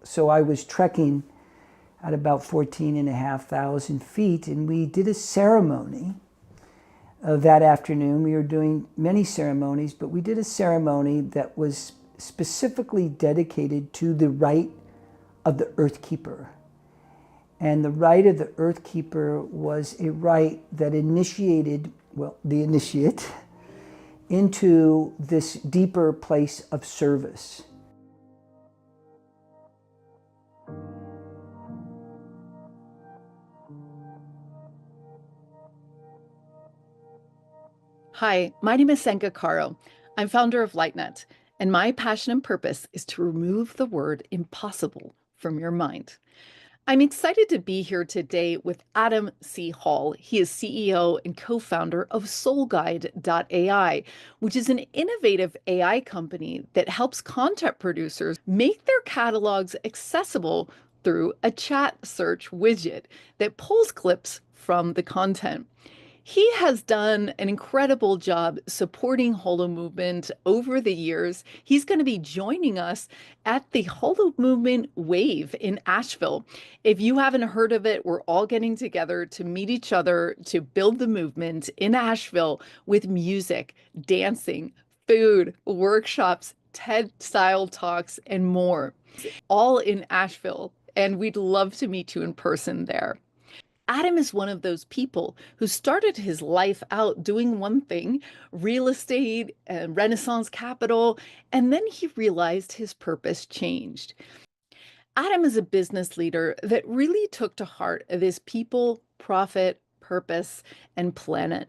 So I was trekking at about 14,500 feet, and we did a ceremony that afternoon. We were doing many ceremonies, but we did a ceremony that was specifically dedicated to the rite of the Earth Keeper. And the rite of the Earth Keeper was a rite that initiated, well, the initiate into this deeper place of service. Hi, my name is Senka Caro. I'm founder of LightNet, and my passion and purpose is to remove the word impossible from your mind. I'm excited to be here today with Adam C. Hall. He is CEO and co-founder of Soulguide.ai, which is an innovative AI company that helps content producers make their catalogs accessible through a chat search widget that pulls clips from the content. He has done an incredible job supporting Holo Movement over the years. He's going to be joining us at the Holo Movement Wave in Asheville. If you haven't heard of it, we're all getting together to meet each other to build the movement in Asheville with music, dancing, food, workshops, TED-style talks, and more. All in Asheville, and we'd love to meet you in person there. Adam is one of those people who started his life out doing one thing, real estate and Renaissance capital, and then he realized his purpose changed. Adam is a business leader that really took to heart this people, profit, purpose, and planet.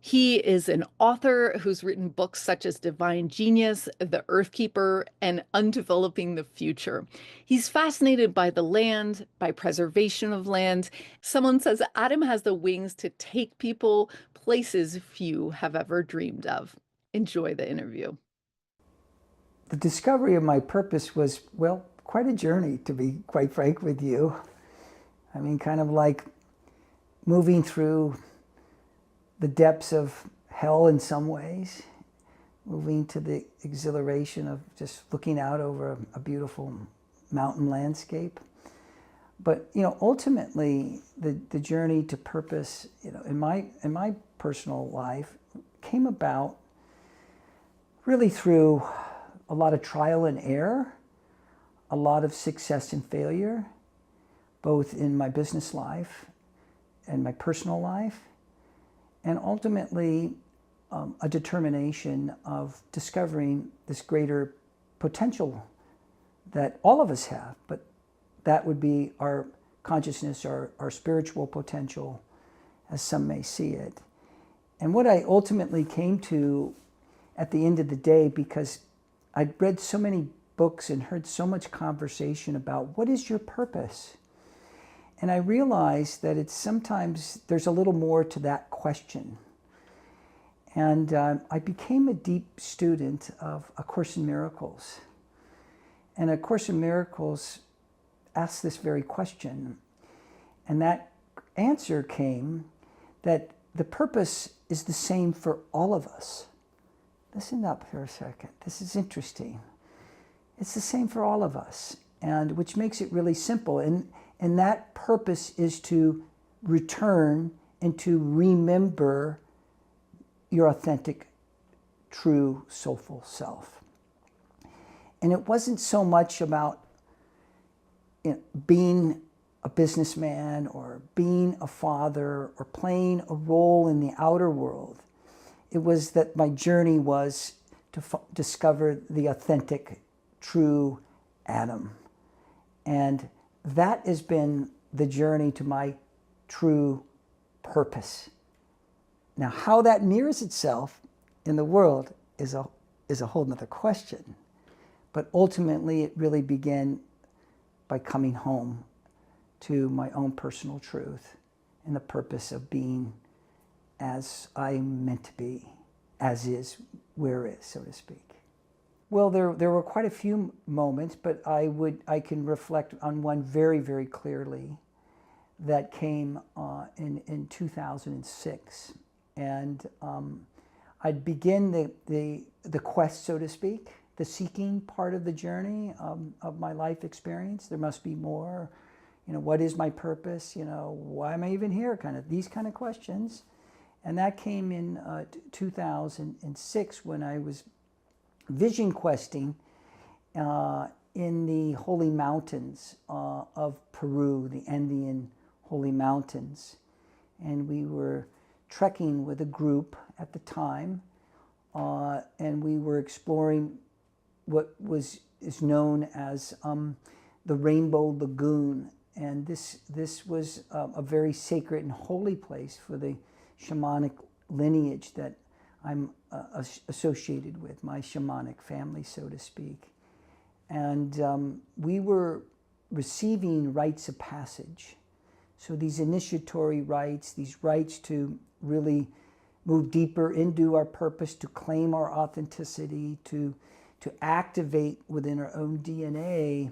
He is an author who's written books such as Divine Genius, The Earthkeeper, and Undeveloping the Future. He's fascinated by the land, by preservation of land. Someone says Adam has the wings to take people places few have ever dreamed of. Enjoy the interview. The discovery of my purpose was, well, quite a journey, to be quite frank with you. I mean, kind of like moving through the depths of hell in some ways, moving to the exhilaration of just looking out over a beautiful mountain landscape. But, you know, ultimately, the journey to purpose, you know, in my personal life came about really through a lot of trial and error, a lot of success and failure, both in my business life and my personal life, and ultimately a determination of discovering this greater potential that all of us have, but that would be our consciousness, our spiritual potential, as some may see it. And what I ultimately came to at the end of the day, because I'd read so many books and heard so much conversation about what is your purpose? And I realized that it's sometimes there's a little more to that question. And I became a deep student of A Course in Miracles. And A Course in Miracles asks this very question. And that answer came that the purpose is the same for all of us. Listen up for a second. This is interesting. It's the same for all of us, and which makes it really simple. And that purpose is to return and to remember your authentic, true, soulful self. And it wasn't so much about, you know, being a businessman or being a father or playing a role in the outer world. It was that my journey was to discover the authentic, true Adam. And that has been the journey to my true purpose. Now, how that mirrors itself in the world is a whole nother question. But ultimately, it really began by coming home to my own personal truth and the purpose of being as I'm meant to be, as is, where is, so to speak. Well, there were quite a few moments, but I can reflect on one very, very clearly that came in 2006. And I'd begin the quest, so to speak, the seeking part of the journey of my life experience. There must be more. What is my purpose? Why am I even here? These kind of questions. And that came in 2006 when I was vision questing in the holy mountains of Peru, the Andean holy mountains. And we were trekking with a group at the time, and we were exploring what is known as the Rainbow Lagoon. And this was a very sacred and holy place for the shamanic lineage that I'm associated with, my shamanic family, so to speak. And we were receiving rites of passage. So these initiatory rites, these rites to really move deeper into our purpose, to claim our authenticity, to activate within our own DNA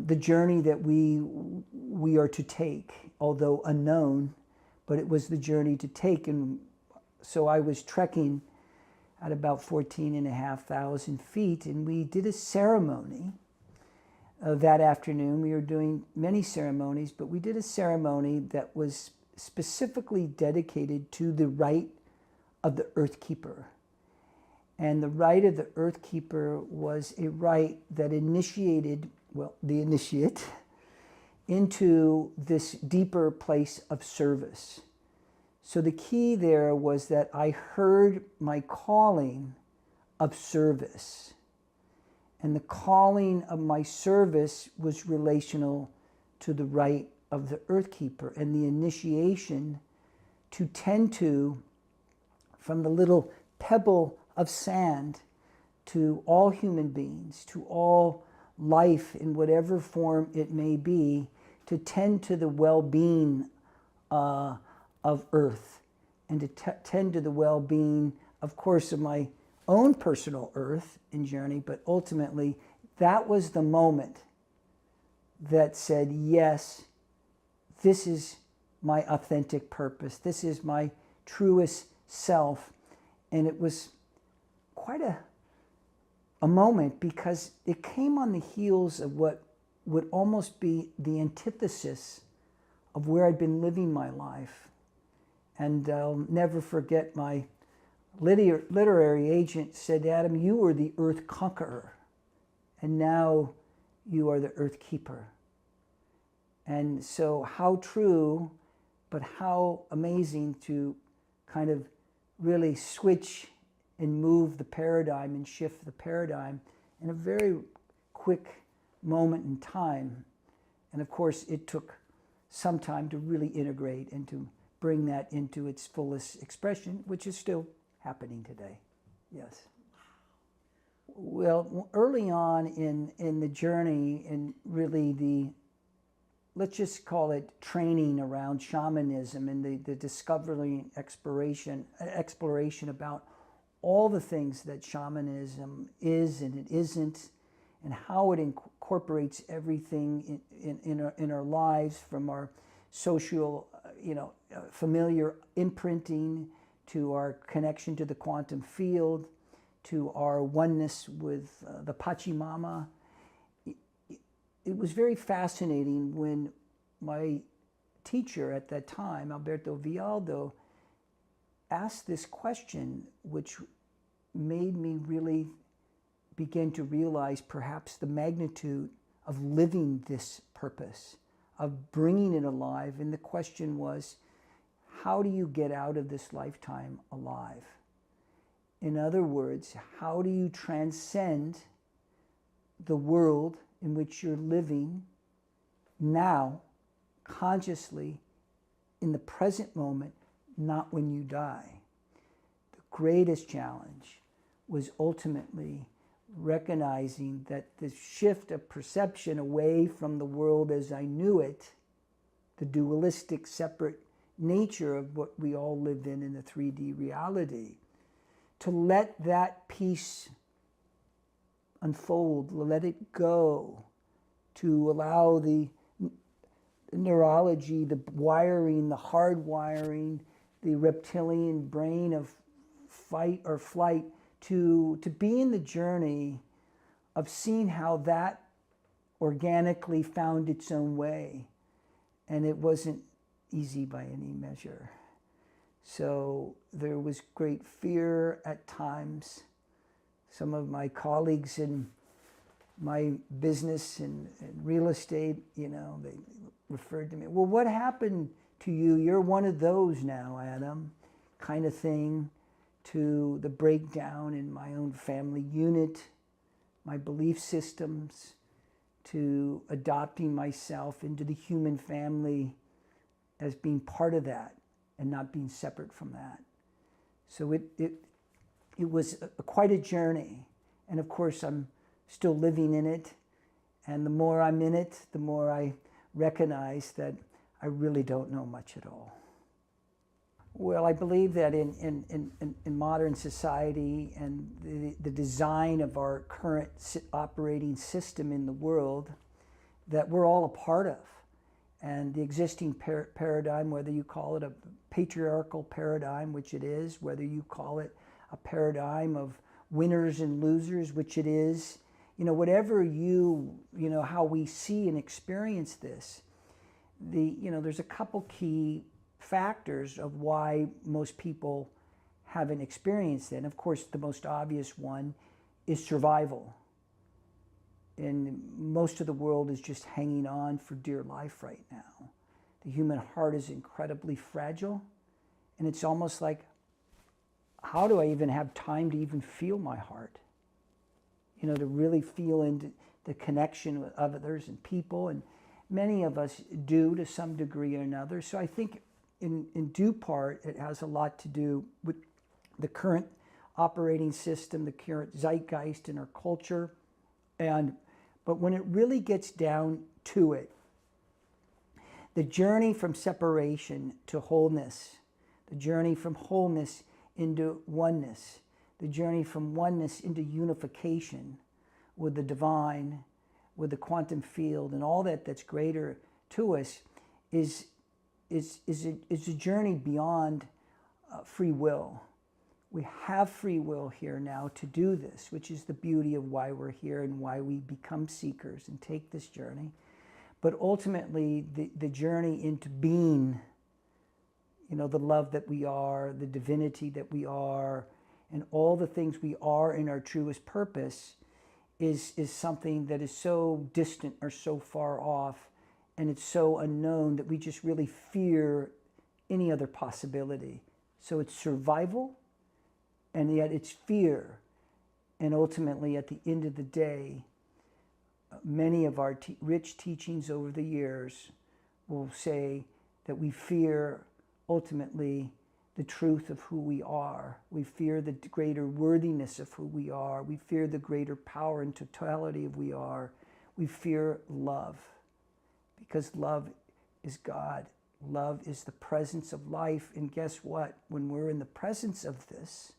the journey that we are to take, although unknown, but it was the journey to take. And so I was trekking at about 14,500 feet, and we did a ceremony that afternoon. We were doing many ceremonies, but we did a ceremony that was specifically dedicated to the rite of the Earth Keeper. And the rite of the Earth Keeper was a rite that initiated, the initiate, into this deeper place of service. So the key there was that I heard my calling of service. And the calling of my service was relational to the rite of the Earth Keeper and the initiation to tend to, from the little pebble of sand, to all human beings, to all life in whatever form it may be, to tend to the well-being of Earth, and to tend to the well-being, of course, of my own personal Earth and journey. But ultimately, that was the moment that said, yes, this is my authentic purpose. This is my truest self. And it was quite a moment, because it came on the heels of what would almost be the antithesis of where I'd been living my life. And I'll never forget, my literary agent said, Adam, you were the Earth Conqueror, and now you are the Earth Keeper. And so how true, but how amazing to kind of really switch and move the paradigm and shift the paradigm in a very quick moment in time. And of course, it took some time to really integrate and to bring that into its fullest expression, which is still happening today. Yes. Well, early on in the journey, and really let's just call it training around shamanism and the discovery and exploration about all the things that shamanism is and it isn't, and how it incorporates everything in our lives, from our social, familiar imprinting, to our connection to the quantum field, to our oneness with the Pachamama. It was very fascinating when my teacher at that time, Alberto Vialdo, asked this question, which made me really begin to realize perhaps the magnitude of living this purpose, of bringing it alive. And the question was, how do you get out of this lifetime alive? In other words, how do you transcend the world in which you're living now, consciously, in the present moment, not when you die? The greatest challenge was ultimately recognizing that the shift of perception away from the world as I knew it, the dualistic, separate nature of what we all live in the 3D reality, to let that piece unfold, let it go, to allow the neurology, the wiring, the hard wiring, the reptilian brain of fight or flight to be in the journey of seeing how that organically found its own way. And it wasn't easy by any measure. So there was great fear at times. Some of my colleagues in my business and real estate, you know, they referred to me, well, what happened to you? You're one of those now, Adam, kind of thing, to the breakdown in my own family unit, my belief systems, to adopting myself into the human family as being part of that and not being separate from that. So it was quite a journey. And of course, I'm still living in it. And the more I'm in it, the more I recognize that I really don't know much at all. Well, I believe that in modern society and the design of our current operating system in the world, that we're all a part of. And the existing paradigm, whether you call it a patriarchal paradigm, which it is, whether you call it a paradigm of winners and losers, which it is, you know, whatever how we see and experience this, there's a couple key factors of why most people haven't experienced it. And of course, the most obvious one is survival. And most of the world is just hanging on for dear life right now. The human heart is incredibly fragile. And it's almost like, how do I even have time to even feel my heart? You know, to really feel into the connection with others and people. And many of us do to some degree or another. So I think in due part, it has a lot to do with the current operating system, the current zeitgeist in our culture. But when it really gets down to it, the journey from separation to wholeness, the journey from wholeness into oneness, the journey from oneness into unification with the divine, with the quantum field, and all that's greater to us is a journey beyond free will. We have free will here now to do this, which is the beauty of why we're here and why we become seekers and take this journey. But ultimately, the journey into being, you know, the love that we are, the divinity that we are, and all the things we are in our truest purpose is something that is so distant or so far off, and it's so unknown that we just really fear any other possibility. So it's survival, and yet it's fear. And ultimately, at the end of the day, many of our rich teachings over the years will say that we fear, ultimately, the truth of who we are. We fear the greater worthiness of who we are. We fear the greater power and totality of who we are. We fear love, because love is God. Love is the presence of life. And guess what? When we're in the presence of this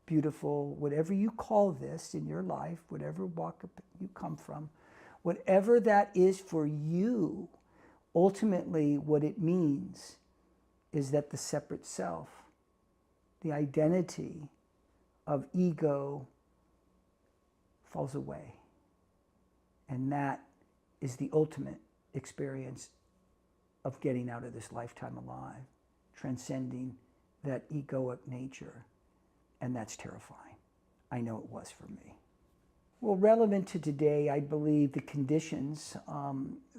beautiful, whatever you call this in your life, whatever walk you come from, whatever that is for you, ultimately what it means is that the separate self, the identity of ego, falls away. And that is the ultimate experience of getting out of this lifetime alive, transcending that egoic nature. And that's terrifying. I know it was for me. Well, relevant to today, I believe the conditions,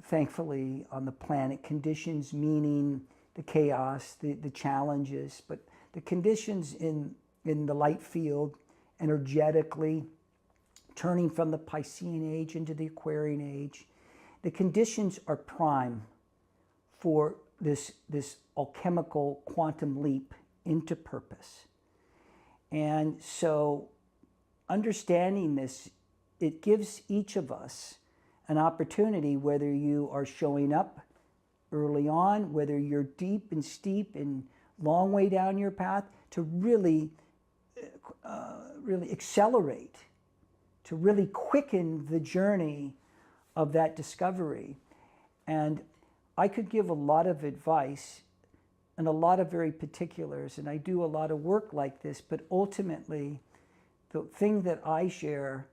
thankfully, on the planet, conditions meaning the chaos, the challenges, but the conditions in the light field, energetically, turning from the Piscean age into the Aquarian age, the conditions are prime for this alchemical quantum leap into purpose. And so understanding this, it gives each of us an opportunity, whether you are showing up early on, whether you're deep and steep and long way down your path, to really accelerate, to really quicken the journey of that discovery. And I could give a lot of advice and a lot of very particulars, and I do a lot of work like this, but ultimately the thing that I share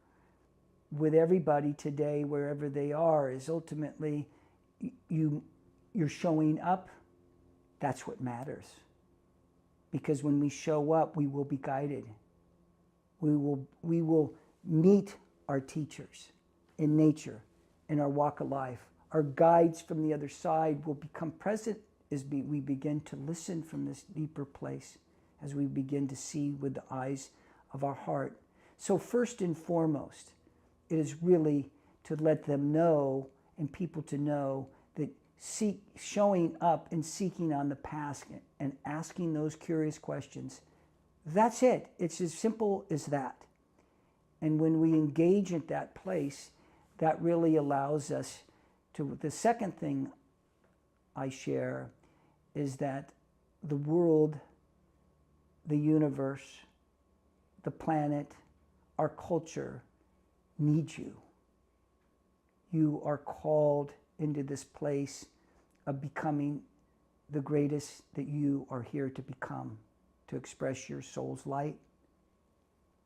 with everybody today, wherever they are, is ultimately you're showing up. That's what matters. Because when we show up, we will be guided. We will meet our teachers in nature, in our walk of life. Our guides from the other side will become present as we begin to listen from this deeper place, as we begin to see with the eyes of our heart. So first and foremost, it is really to let them know and people to know that showing up and seeking on the past and asking those curious questions, that's it. It's as simple as that. And when we engage at that place, that really allows us to, the second thing I share is that the world, the universe, the planet, our culture needs you. You are called into this place of becoming the greatest that you are here to become, to express your soul's light,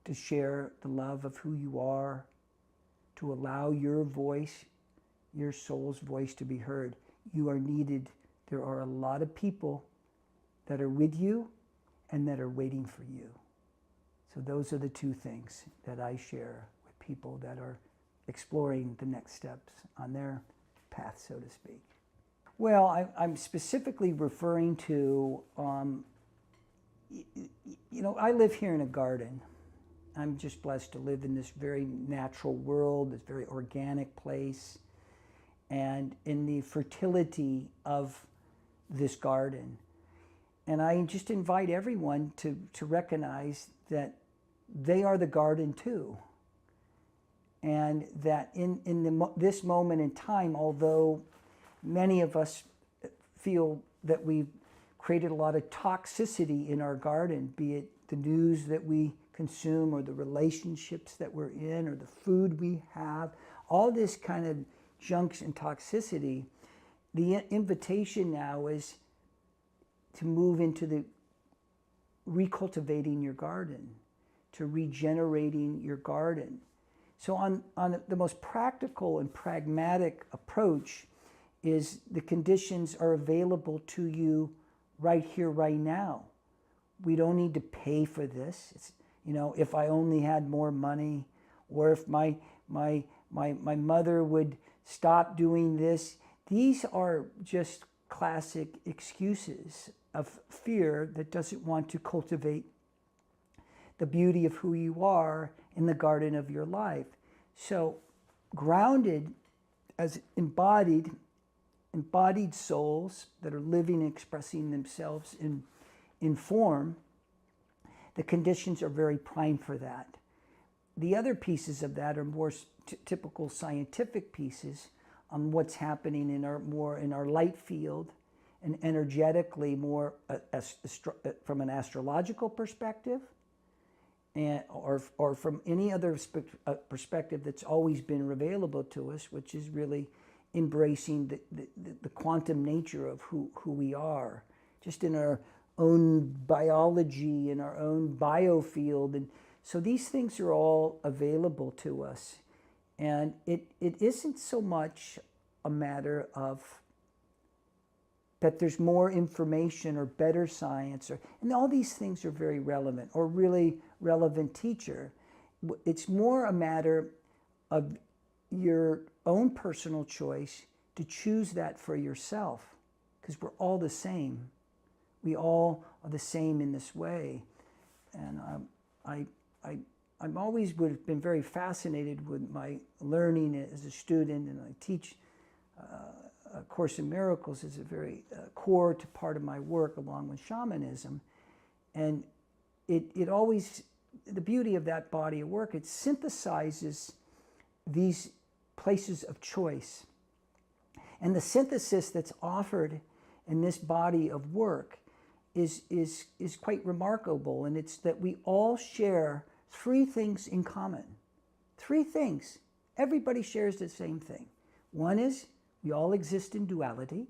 to share the love of who you are, to allow your voice, your soul's voice to be heard. You are needed. There are a lot of people that are with you and that are waiting for you. So those are the two things that I share with people that are exploring the next steps on their path, so to speak. Well, I'm specifically referring to, I live here in a garden. I'm just blessed to live in this very natural world, this very organic place, and in the fertility of this garden. And I just invite everyone to recognize that they are the garden too. And that in this moment in time, although many of us feel that we've created a lot of toxicity in our garden, be it the news that we consume or the relationships that we're in or the food we have, all this kind of junk and toxicity, the invitation now is to move into the recultivating your garden, to regenerating your garden. So on the most practical and pragmatic approach is the conditions are available to you right here, right now. We don't need to pay for this. It's, if I only had more money, or if my mother would stop doing this. These are just classic excuses of fear that doesn't want to cultivate the beauty of who you are in the garden of your life. So grounded as embodied souls that are living and expressing themselves in form, the conditions are very prime for that. The other pieces of that are more typical scientific pieces on what's happening in our light field and energetically more from an astrological perspective, or from any other perspective that's always been available to us, which is really embracing the quantum nature of who we are, just in our own biology, in our own biofield. And so these things are all available to us. And it isn't so much a matter of that there's more information or better science, and all these things are very relevant, or really relevant teacher. It's more a matter of your own personal choice to choose that for yourself, because we're all the same. We all are the same in this way. And I'm always would have been very fascinated with my learning as a student, and I teach A Course in Miracles is a very core to part of my work along with shamanism. And it always, the beauty of that body of work, it synthesizes these places of choice. And the synthesis that's offered in this body of work is quite remarkable. And it's that we all share three things in common. Three things. Everybody shares the same thing. One is we all exist in duality.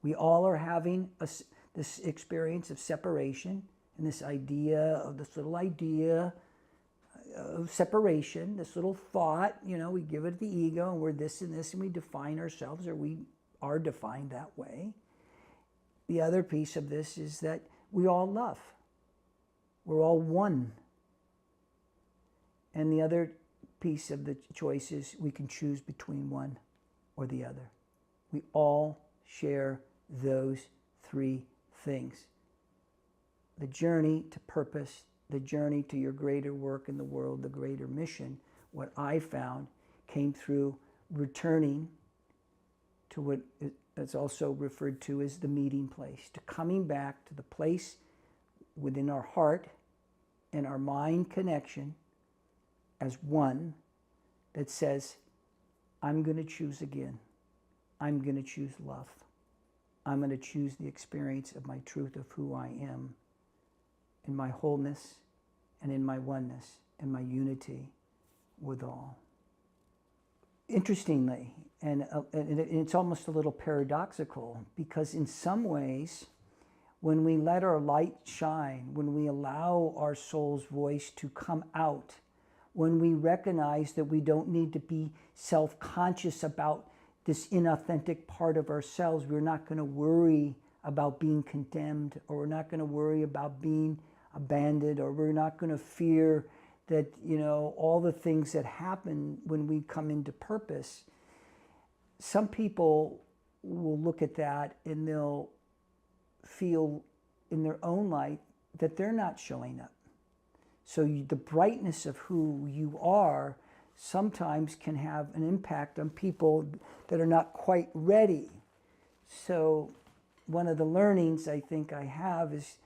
We all are having this experience of separation and this idea of this little idea of separation, this little thought, we give it the ego and we're this and this and we define ourselves, or we are defined that way. The other piece of this is that we all love. We're all one. And the other piece of the choice is we can choose between one or the other. We all share those three things. The journey to purpose, the journey to your greater work in the world, the greater mission, what I found came through returning to what is also referred to as the meeting place, to coming back to the place within our heart and our mind connection as one that says, I'm going to choose again. I'm going to choose love. I'm going to choose the experience of my truth of who I am in my wholeness and in my oneness and my unity with all. Interestingly, and it's almost a little paradoxical, because in some ways, when we let our light shine, when we allow our soul's voice to come out, when we recognize that we don't need to be self-conscious about this inauthentic part of ourselves, we're not going to worry about being condemned, or we're not going to worry about being abandoned, or we're not going to fear that, all the things that happen when we come into purpose. Some people will look at that and they'll feel in their own light that they're not showing up. So the brightness of who you are sometimes can have an impact on people that are not quite ready. So one of the learnings I think I have is,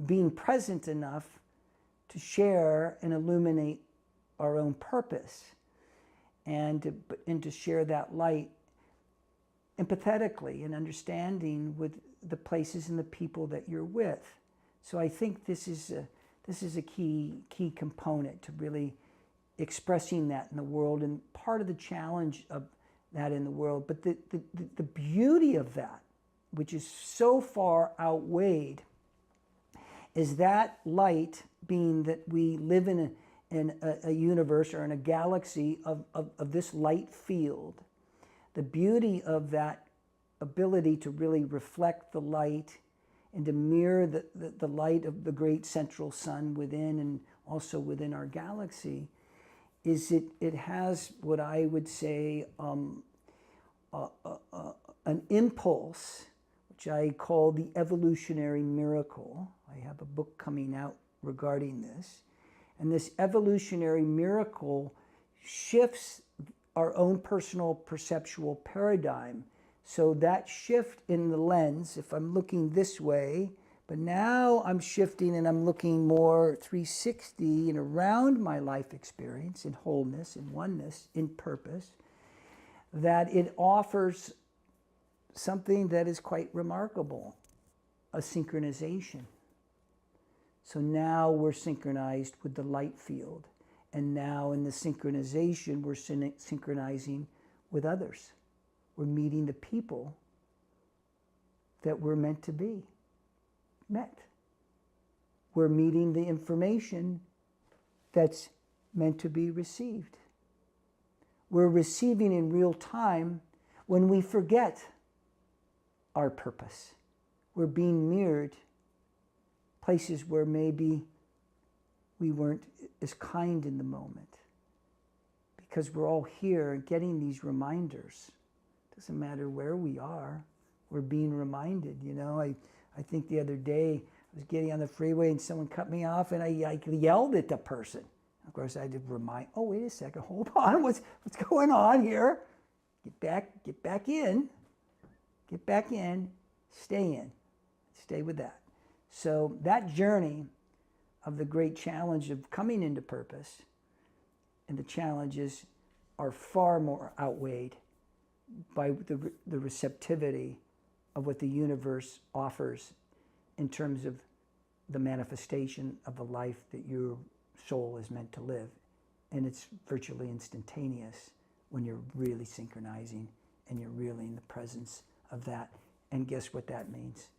being present enough to share and illuminate our own purpose, and to share that light empathetically and understanding with the places and the people that you're with. So I think this is a key component to really expressing that in the world, and part of the challenge of that in the world. But the beauty of that, which is so far outweighed, is that light, being that we live in a universe or in a galaxy of this light field. The beauty of that ability to really reflect the light and to mirror the light of the great central sun within, and also within our galaxy, is it has what I would say an impulse, which I call the evolutionary miracle. I have a book coming out regarding this. And this evolutionary miracle shifts our own personal perceptual paradigm. So that shift in the lens, if I'm looking this way, but now I'm shifting and I'm looking more 360 and around my life experience in wholeness, in oneness, in purpose, that it offers something that is quite remarkable, a synchronization. So now we're synchronized with the light field. And now in the synchronization, we're synchronizing with others. We're meeting the people that we're meant to be met. We're meeting the information that's meant to be received. We're receiving in real time when we forget our purpose. We're being mirrored places where maybe we weren't as kind in the moment, because we're all here and getting these reminders. Doesn't matter where we are, we're being reminded. I think the other day I was getting on the freeway and someone cut me off, and I yelled at the person. Of course, I did remind, oh, wait a second, hold on, what's going on here? Get back in, stay with that. So that journey of the great challenge of coming into purpose, and the challenges are far more outweighed by the receptivity of what the universe offers in terms of the manifestation of the life that your soul is meant to live. And it's virtually instantaneous when you're really synchronizing and you're really in the presence of that. And guess what that means?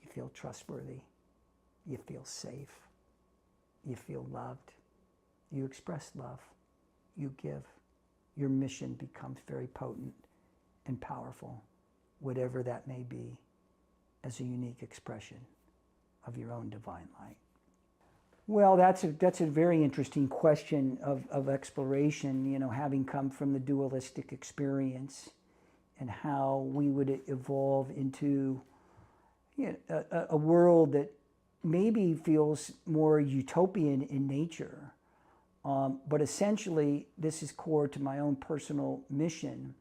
You feel trustworthy. You feel safe. you feel loved, you express love, you give. Your mission becomes very potent and powerful, whatever that may be, as a unique expression of your own divine light. Well, that's a very interesting question of exploration, you know, having come from the dualistic experience and how we would evolve into, you know, a world that maybe feels more utopian in nature. But essentially, this is core to my own personal mission,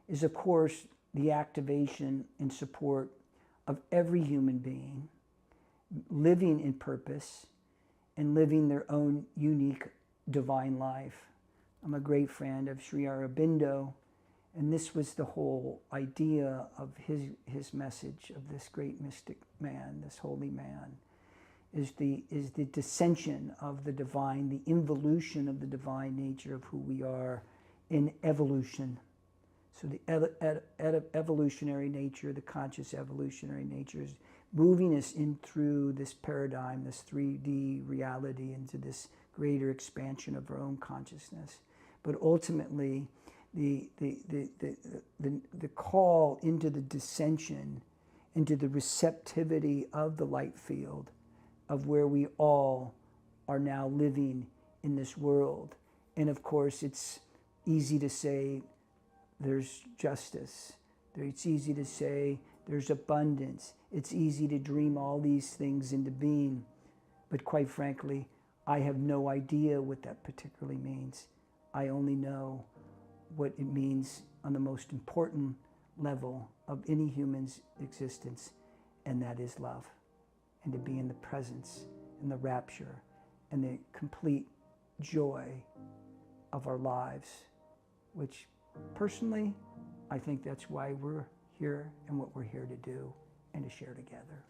is of course the activation and support of every human being living in purpose and living their own unique divine life. I'm a great friend of Sri Aurobindo, and this was the whole idea of his message of this great mystic man, this holy man, is the dissension of the divine, the involution of the divine nature of who we are in evolution. So the evolutionary nature, the conscious evolutionary nature is moving us in through this paradigm, this 3D reality, into this greater expansion of our own consciousness. But ultimately, the call into the dissension, into the receptivity of the light field, of where we all are now living in this world. And of course, it's easy to say there's justice. It's easy to say there's abundance. It's easy to dream all these things into being. But quite frankly, I have no idea what that particularly means. I only know what it means on the most important level of any human's existence, and that is love. And to be in the presence and the rapture and the complete joy of our lives, which personally, I think that's why we're here and what we're here to do and to share together.